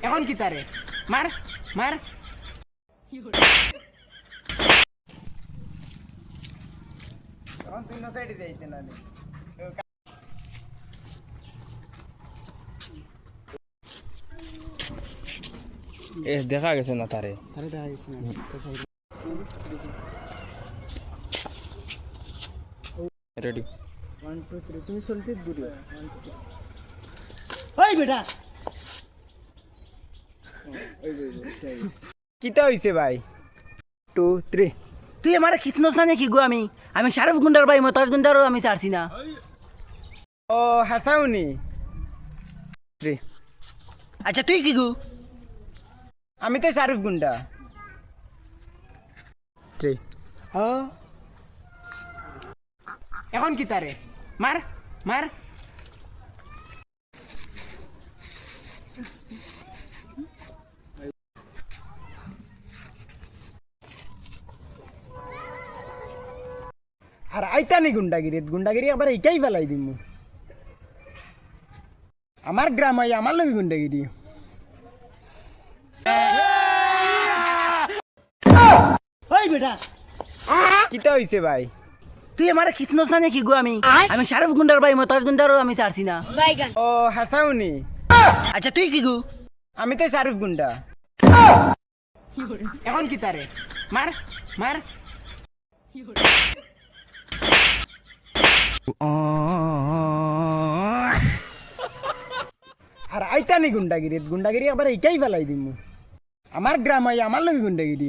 এখন কি তারে মার মার এখন তুই না সাইডে যাইতে না এ দেখা গেছে না তারে তারে দেখা গেছে না রেডি 1 2 3 তুমি চলতে দূরে 1 2 3 ওই বেটা কিতা হইছে ভাই 2 3 তুই আমারে খিচনস না নাকি গো আমি শারফ গুন্ডার ভাই মতাজ গুন্ডারও আমি ছাড়ছি না ও হাসাউনি 3 আচ্ছা তুই কি গো আমি তো শারুফ গুন্ডা 3 হ্যাঁ এখন কি তারে মার মার আর আইতানি গুন্ডাগিরি আবার এইটাই ফেলাই দিম আমার গ্রাম আই আমার লগে গুন্ডাগিরি ওই বেটা কিতা হইছে ভাই তুই আমারে খিচনস না নাকি গো আমি শারফ গুন্ডার ভাই মতাজ গুন্ডারও আমি ছাড়ছি না ও হাসাউনি আচ্ছা তুই কি গো আমি তো শারুফ গুন্ডা এখন কি তারে মার মার আর আইতানি গুন্ডাগিরি আবার এইটাই ফেলাই দিম আমার গ্রাম আই আমার লগে গুন্ডাগিরি